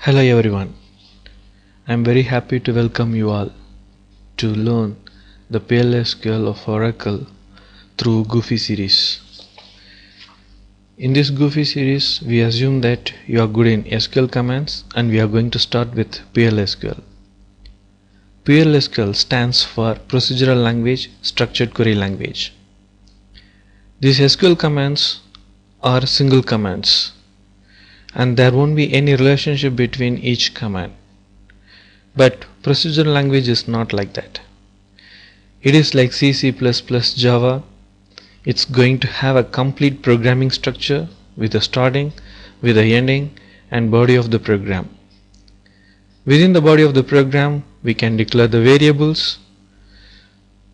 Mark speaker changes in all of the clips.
Speaker 1: Hello everyone, I am very happy to welcome you all to learn the PLSQL of Oracle through Goofy series. In this Goofy series, we assume that you are good in SQL commands and we are going to start with PLSQL. PLSQL stands for Procedural Language Structured Query Language. These SQL commands are single commands and there won't be any relationship between each command. But procedural language is not like that. It is like C, C++, Java. It's going to have a complete programming structure with a starting, with a ending and body of the program. Within the body of the program, we can declare the variables.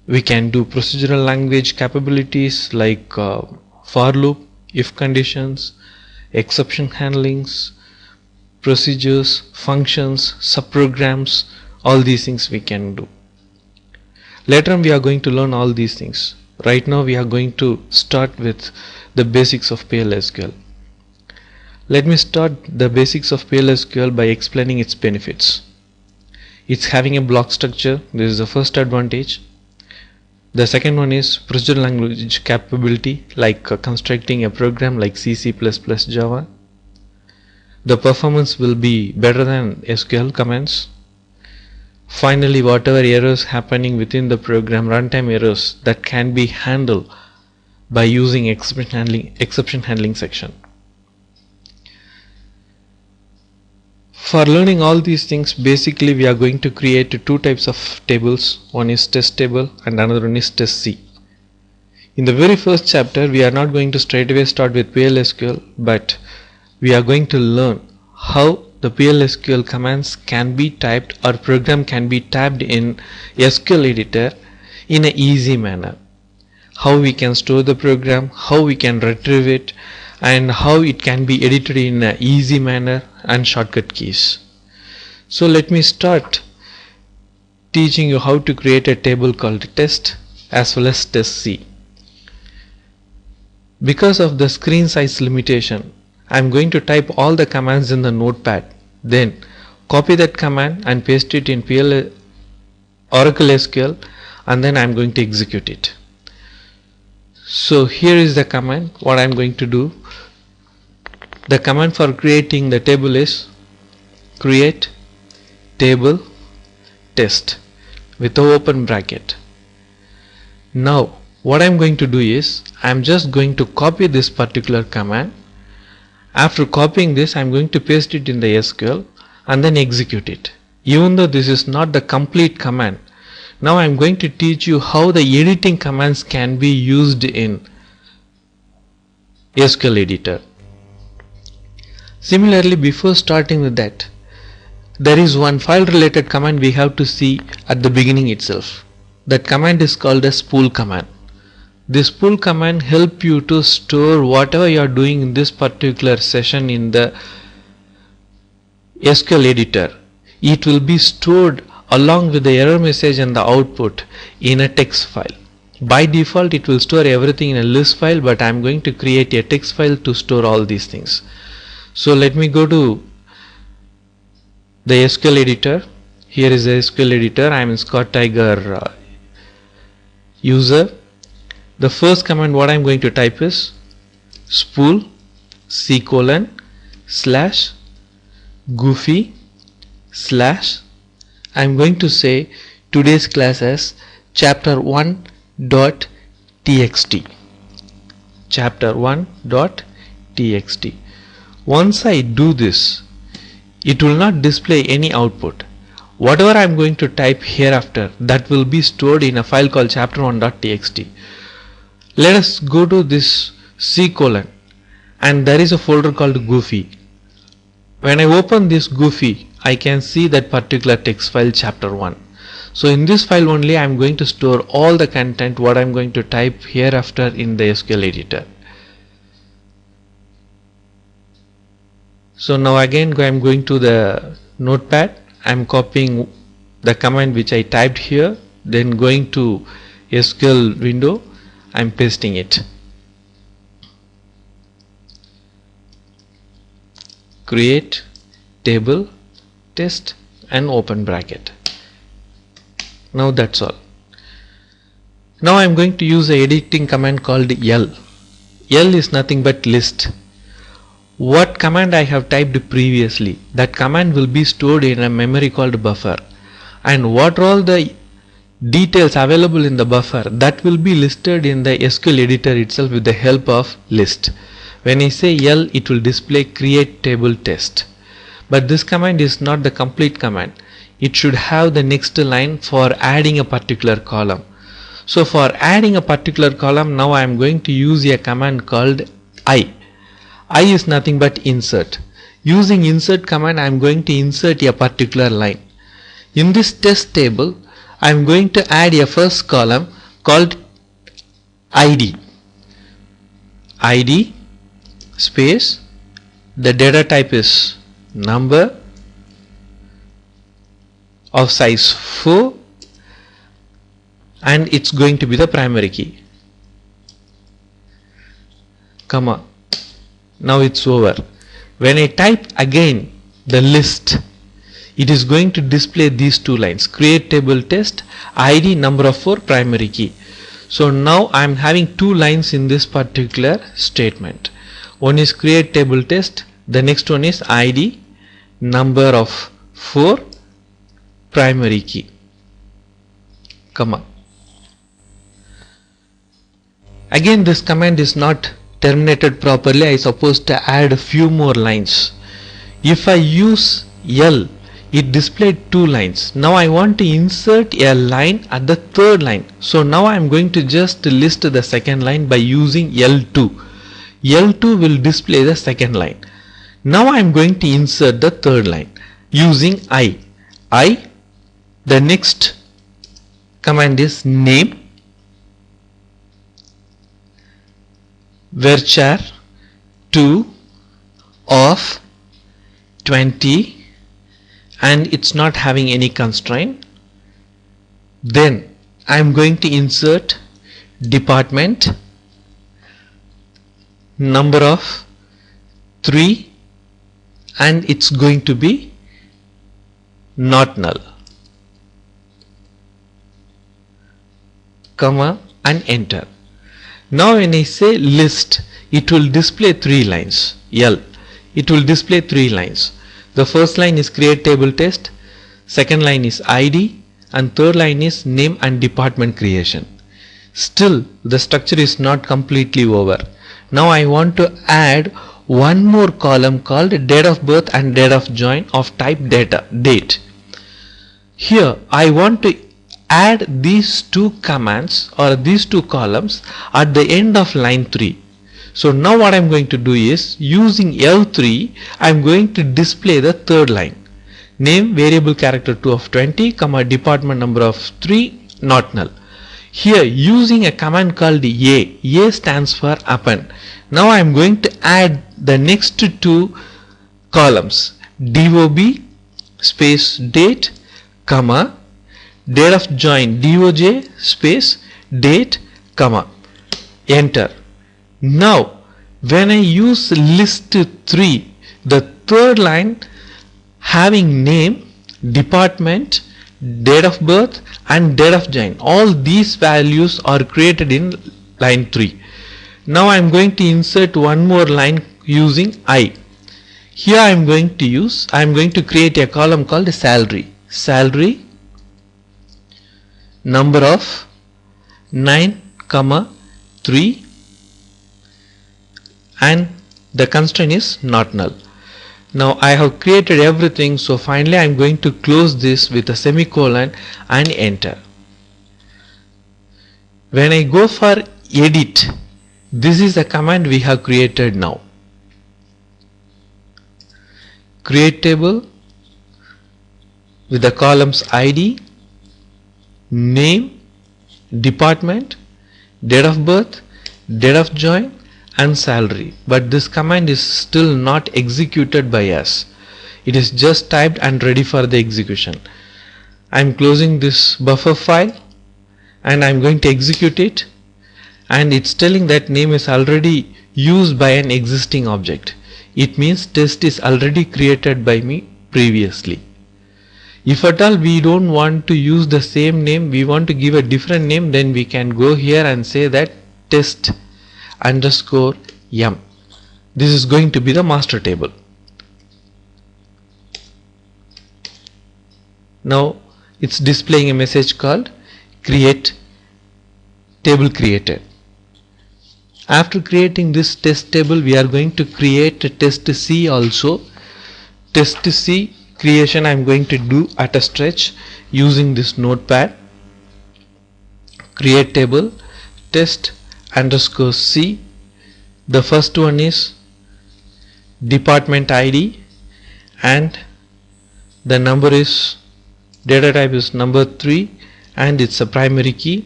Speaker 1: We can do procedural language capabilities like for loop, if conditions, exception handlings, procedures, functions, subprograms, all these things we can do. Later on we are going to learn all these things. Right now we are going to start with the basics of PLSQL. Let me start the basics of PLSQL by explaining its benefits. It's having a block structure. This is the first advantage. The second one is procedural language capability, like constructing a program like C, C++, Java. The performance will be better than SQL commands. Finally, whatever errors happening within the program, runtime errors, that can be handled by using exception handling section. For learning all these things, basically we are going to create two types of tables. One is test table and another one is test C. In the very first chapter, we are not going to straight away start with PLSQL, but we are going to learn how the PLSQL commands can be typed or program can be typed in SQL editor in an easy manner. How we can store the program, how we can retrieve it, and how it can be edited in an easy manner and shortcut keys. So let me start teaching you how to create a table called test as well as test C. Because of the screen size limitation, I am going to type all the commands in the notepad, then copy that command and paste it in Oracle SQL, and then I am going to execute it. So here is the command. What I am going to do, the command for creating the table is create table test with an open bracket. Now what I am going to do is I am just going to copy this particular command. After copying this, I am going to paste it in the SQL and then execute it. Even though this is not the complete command, now I am going to teach you how the editing commands can be used in SQL editor. Similarly, before starting with that, there is one file related command we have to see at the beginning itself. That command is called a spool command. This spool command help you to store whatever you are doing in this particular session in the SQL editor. It will be stored along with the error message and the output in a text file. By default it will store everything in a list file, but I am going to create a text file to store all these things. So let me go to the SQL editor. Here is the SQL editor. I am in Scott Tiger user. The first command what I am going to type is spool c:/goofy/ I am going to say today's class as chapter1.txt. chapter1.txt. Once I do this, it will not display any output. Whatever I am going to type hereafter, that will be stored in a file called chapter1.txt. Let us go to this C:, and there is a folder called Goofy. When I open this Goofy, I can see that particular text file chapter1. So in this file only I am going to store all the content what I am going to type hereafter in the SQL editor. So now again I am going to the notepad. I am copying the command which I typed here, then going to SQL window, I am pasting it. Create table test and open bracket. Now that's all. Now I am going to use a editing command called L. L is nothing but list. What command I have typed previously, that command will be stored in a memory called buffer, and what are all the details available in the buffer, that will be listed in the SQL editor itself with the help of list. When I say L, it will display create table test, but this command is not the complete command. It should have the next line for adding a particular column. So for adding a particular column, now I am going to use a command called I. I is nothing but insert. Using insert command, I am going to insert a particular line. In this test table, I am going to add a first column called ID. ID space, the data type is number of size 4, and it's going to be the primary key, comma. Now it's over. When I type again the list, it is going to display these two lines, create table test, ID, number of 4, primary key. So now I am having two lines in this particular statement. One is create table test, the next one is ID, number of 4, primary key, comma. Again, this command is not terminated properly. I supposed to add a few more lines. If I use L, it displayed two lines. Now I want to insert a line at the third line. So now I am going to just list the second line by using L2. L2 will display the second line. Now I am going to insert the third line using I. The next command is name, varchar 2 of 20, and it's not having any constraint. Then I am going to insert department, number of 3, and it's going to be not null, comma, and enter. Now when I say list, it will display three lines. L, it will display three lines. The first line is create table test, second line is ID, and third line is name and department creation. Still the structure is not completely over. Now I want to add one more column called date of birth and date of join of type date. Here I want to add these two commands or these two columns at the end of line 3. So now what I am going to do is, using L3, I am going to display the third line. Name variable character 2 of 20, comma, department number of 3, not null. Here using a command called A stands for append. Now I am going to add the next two columns, DOB space date, comma, date of join DOJ space date, comma, enter. Now when I use list 3, the third line having name, department, date of birth and date of join, all these values are created in line 3. Now I am going to insert one more line using I. Here I am going to create a column called salary. Salary, number of 9, 3, and the constraint is not null. Now I have created everything, so finally I am going to close this with a semicolon and enter. When I go for edit, this is the command we have created now. Create table with the columns ID, name, department, date of birth, date of join and salary, but this command is still not executed by us. It is just typed and ready for the execution. I am closing this buffer file and I am going to execute it, and it's telling that name is already used by an existing object. It means test is already created by me previously. If at all we don't want to use the same name, we want to give a different name, then we can go here and say that test underscore m. This is going to be the master table. Now it's displaying a message called create table created. After creating this test table, we are going to create a test C also. Test C creation I am going to do at a stretch using this notepad. Create table test underscore C. The first one is department ID and the number is, data type is number 3 and it's a primary key.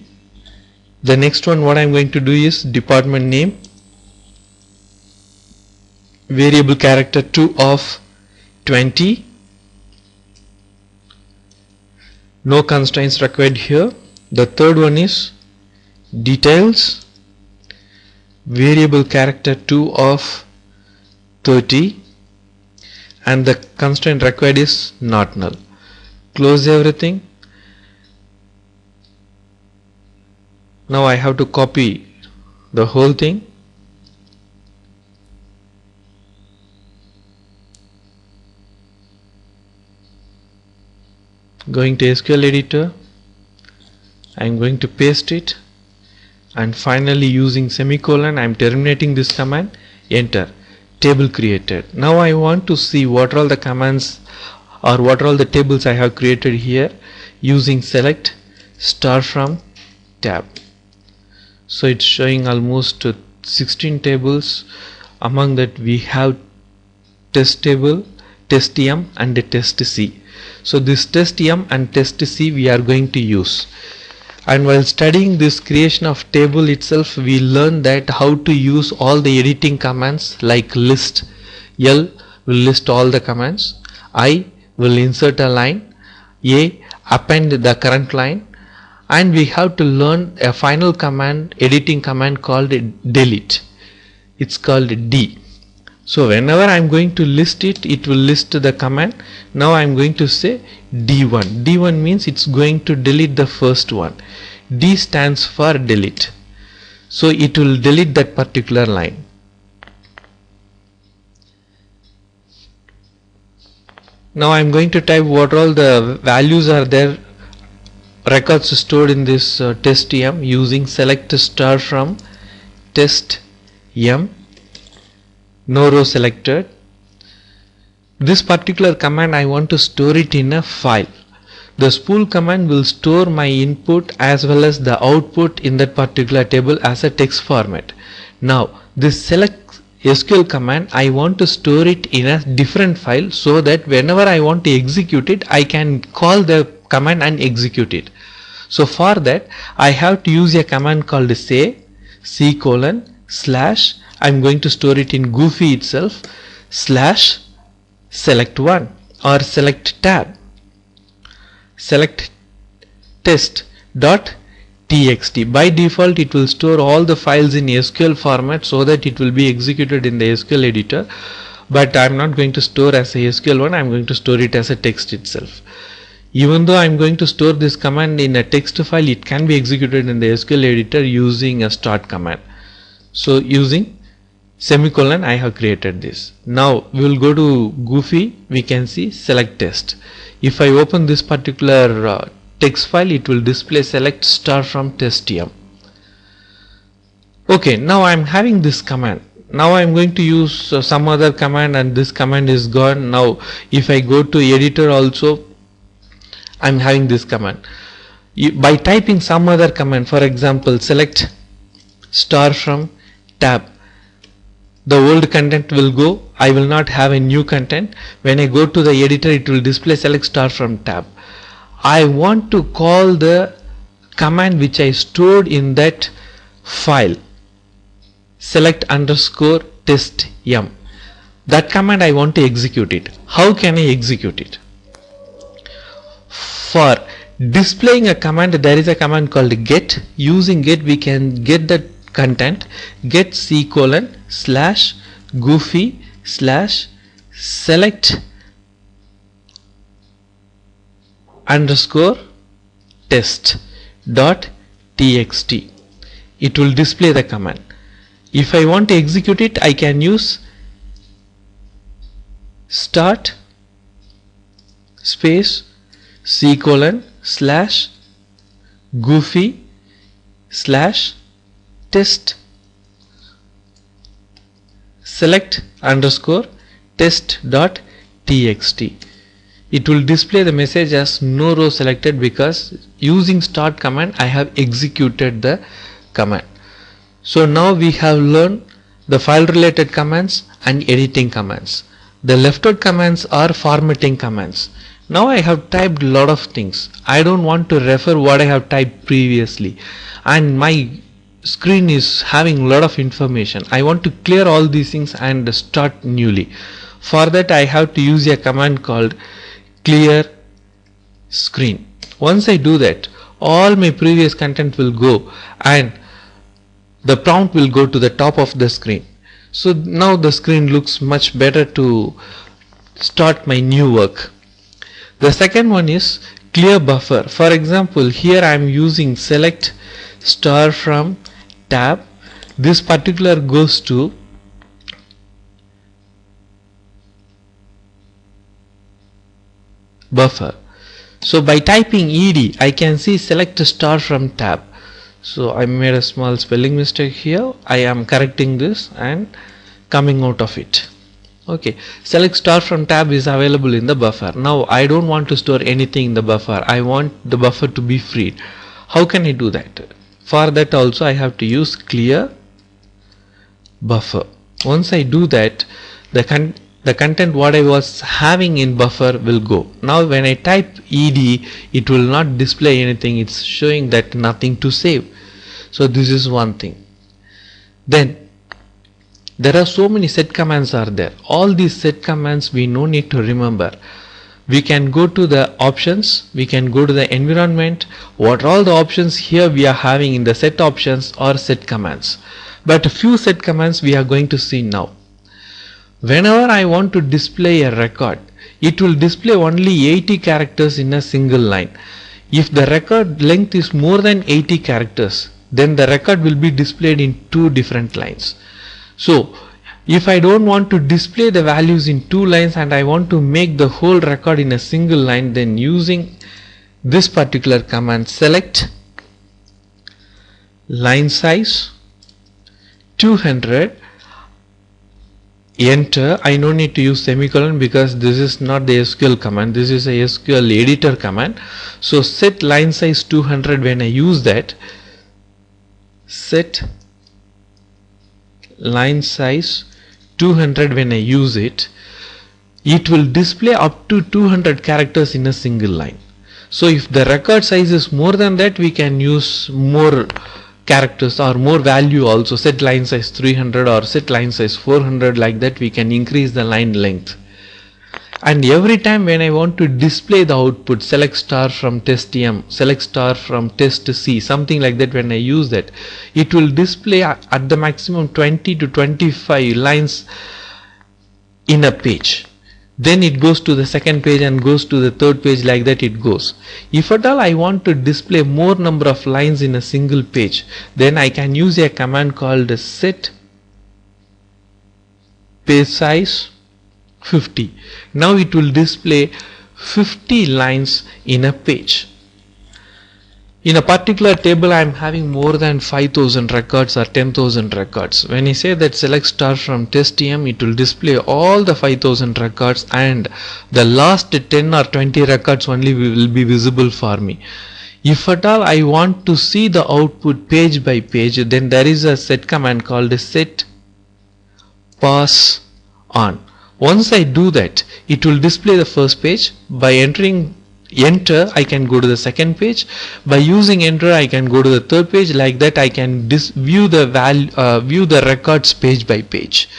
Speaker 1: The next one what I am going to do is department name, variable character 2 of 20, no constraints required here. The third one is details, variable character 2 of 30 and the constraint required is not null. Close everything. Now I have to copy the whole thing. Going to SQL editor, I am going to paste it and finally using semicolon I am terminating this command, enter, table created. Now I want to see what are all the commands or what are all the tables I have created here using select star from tab. So it's showing almost 16 tables. Among that we have test table, test M and the test C. So this test M and test C we are going to use. And while studying this creation of table itself, we learned that how to use all the editing commands like list. L will list all the commands, I will insert a line, A append the current line, and we have to learn a final command, editing command called delete. It's called D. So whenever I am going to list it, it will list the command. Now I am going to say D1. D1 means it's going to delete the first one. D stands for delete. So it will delete that particular line. Now I am going to type what all the values are there, records stored in this test M using select star from test M. No row selected. This particular command I want to store it in a file. The spool command will store my input as well as the output in that particular table as a text format. Now this select SQL command I want to store it in a different file so that whenever I want to execute it I can call the command and execute it. So for that I have to use a command called say C:/ I'm going to store it in Goofy itself /select1 or select tab, select test.txt. By default it will store all the files in SQL format so that it will be executed in the SQL editor, but I'm not going to store as a SQL one, I'm going to store it as a text itself. Even though I'm going to store this command in a text file, it can be executed in the SQL editor using a start command. So using semicolon I have created this. Now we will go to Goofy, we can see select test. If I open this particular text file, it will display select star from test M. Okay, now I am having this command. Now I am going to use some other command and this command is gone. Now if I go to editor also, I am having this command. By typing some other command, for example select star from tab, the old content will go, I will not have a new content. When I go to the editor it will display select star from tab. I want to call the command which I stored in that file, select underscore test M. That command I want to execute it. How can I execute it? For displaying a command there is a command called get. Using get we can get the content, get C:/Goofy/select underscore test dot txt. It will display the command. If I want to execute it, I can use start space c:/goofy/test select underscore test dot txt. It will display the message as no row selected because using start command I have executed the command. So now we have learned the file related commands and editing commands. The left out commands are formatting commands. Now I have typed a lot of things. I don't want to refer what I have typed previously, and my screen is having a lot of information. I want to clear all these things and start newly. For that I have to use a command called clear screen. Once I do that, all my previous content will go and the prompt will go to the top of the screen. So now the screen looks much better to start my new work. The second one is clear buffer. For example, here I am using select star from tab. This particular goes to buffer. So by typing ed, I can see select star from tab. So I made a small spelling mistake here. I am correcting this and coming out of it. Okay, select star from tab is available in the buffer. Now I don't want to store anything in the buffer. I want the buffer to be freed. How can I do that? For that also I have to use clear buffer. Once I do that, the content what I was having in buffer will go. Now when I type ed, it will not display anything. It's showing that nothing to save. So this is one thing. Then there are so many set commands are there. All these set commands we no need to remember. We can go to the options, we can go to the environment. What are all the options here we are having in the set options or set commands. But a few set commands we are going to see now. Whenever I want to display a record, it will display only 80 characters in a single line. If the record length is more than 80 characters, then the record will be displayed in two different lines. So if I don't want to display the values in two lines and I want to make the whole record in a single line, then using this particular command, select line size 200, enter. I no need to use semicolon because this is not the SQL command, this is a SQL editor command. So set line size 200. When I use that, set line size 200, when I use it, it will display up to 200 characters in a single line. So if the record size is more than that, we can use more characters or more value also. Set line size 300 or set line size 400, like that we can increase the line length. And every time when I want to display the output, select star from test M, select star from test C, something like that, when I use that, it will display at the maximum 20 to 25 lines in a page. Then it goes to the second page and goes to the third page, like that it goes. If at all I want to display more number of lines in a single page, then I can use a command called set page size 50. Now it will display 50 lines in a page. In a particular table I am having more than 5000 records or 10,000 records. When I say that select star from test M, it will display all the 5000 records and the last 10 or 20 records only will be visible for me. If at all I want to see the output page by page, then there is a set command called set pass on. Once I do that, it will display the first page. By entering enter, I can go to the second page. By using enter, I can go to the third page. Like that I can view the records page by page.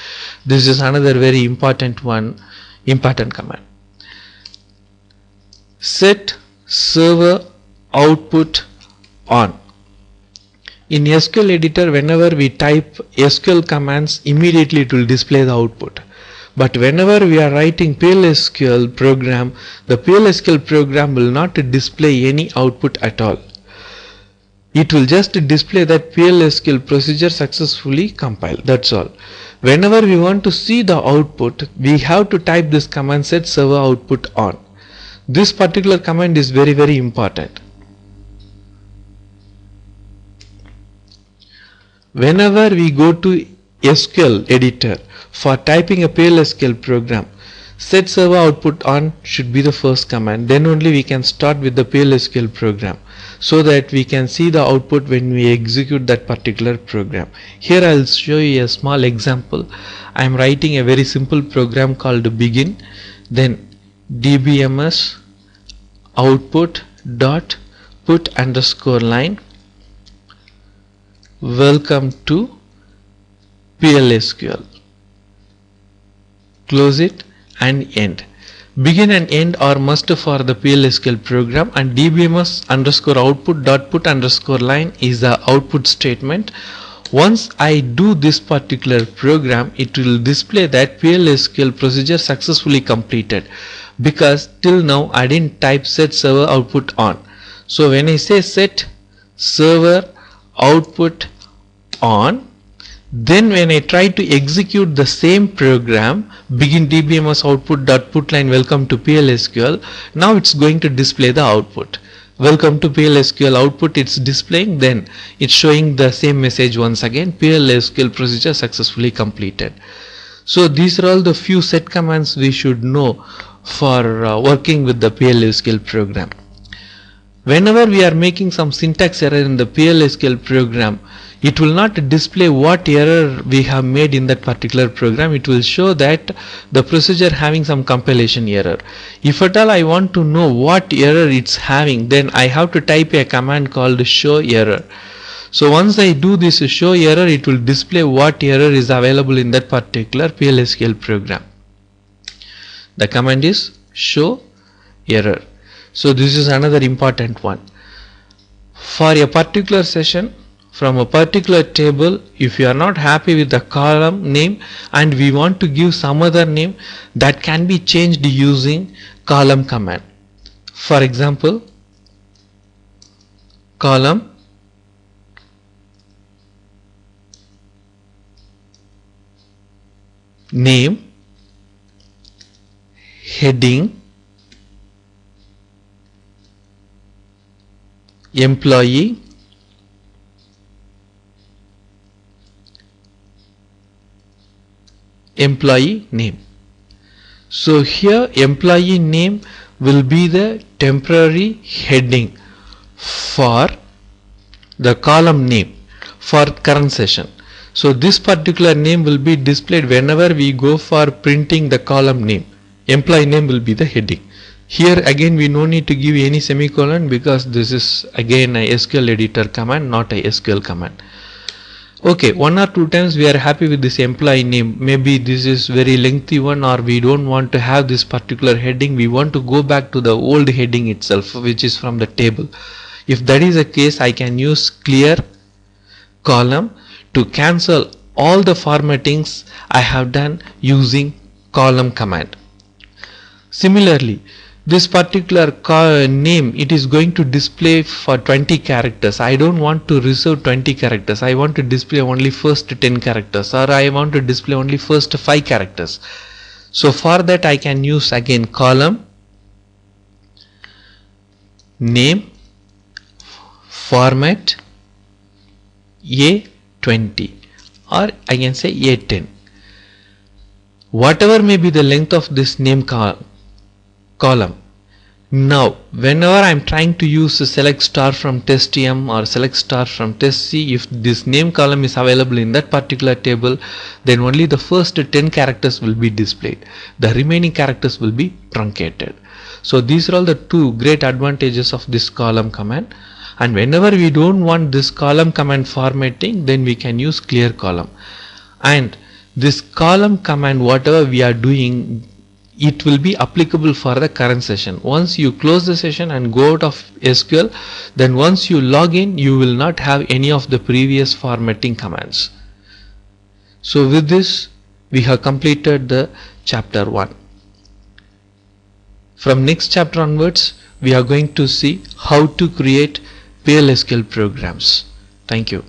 Speaker 1: This is another very important command. Set server output on. In SQL editor, whenever we type SQL commands, immediately it will display the output. But whenever we are writing PLSQL program, the PLSQL program will not display any output at all. It will just display that PLSQL procedure successfully compiled. That's all. Whenever we want to see the output, we have to type this command set server output on. This particular command is very important. Whenever we go to SQL editor for typing a PLSQL program, set server output on should be the first command. Then only we can start with the PLSQL program, so that we can see the output when we execute that particular program. Here I'll show you a small example. I am writing a very simple program called begin, then dbms output dot put underscore line welcome to PLSQL. Close it and end. Begin and end are must for the PLSQL program, and dbms underscore output dot put underscore line is the output statement. Once I do this particular program, it will display that PLSQL procedure successfully completed, because till now I didn't type set server output on. So when I say set server output on, then when I try to execute the same program, begin dbms output dot put line welcome to PLSQL, now it's going to display the output. Welcome to PLSQL output, it's displaying, then it's showing the same message once again, PLSQL procedure successfully completed. So these are all the few set commands we should know for working with the PLSQL program. Whenever we are making some syntax error in the PLSQL program, it will not display what error we have made in that particular program. It will show that the procedure having some compilation error. If at all I want to know what error it's having, then I have to type a command called show error. So once I do this show error, it will display what error is available in that particular PLSQL program. The command is show error. So this is another important one. For a particular session, from a particular table, if you are not happy with the column name and we want to give some other name, that can be changed using column command. For example, column name heading employee name. So here employee name will be the temporary heading for the column name for current session. So this particular name will be displayed whenever we go for printing the column name. Employee name will be the heading. Here again we no need to give any semicolon, because this is again a SQL editor command, not a SQL command. Okay, one or two times we are happy with this employee name. Maybe this is very lengthy one, or we don't want to have this particular heading. We want to go back to the old heading itself, which is from the table. If that is the case, I can use clear column to cancel all the formattings I have done using column command. Similarly, this particular name, it is going to display for 20 characters. I don't want to reserve 20 characters. I want to display only first 10 characters, or I want to display only first 5 characters. So for that I can use again column name format A20, or I can say A10. Whatever may be the length of this name column. Now whenever I am trying to use select star from testm or select star from testc, if this name column is available in that particular table, then only the first 10 characters will be displayed. The remaining characters will be truncated. So these are all the two great advantages of this column command. And whenever we don't want this column command formatting, then we can use clear column. And this column command, whatever we are doing, it will be applicable for the current session. Once you close the session and go out of SQL, then once you log in, you will not have any of the previous formatting commands. So with this, we have completed the chapter 1. From next chapter onwards, we are going to see how to create PLSQL programs. Thank you.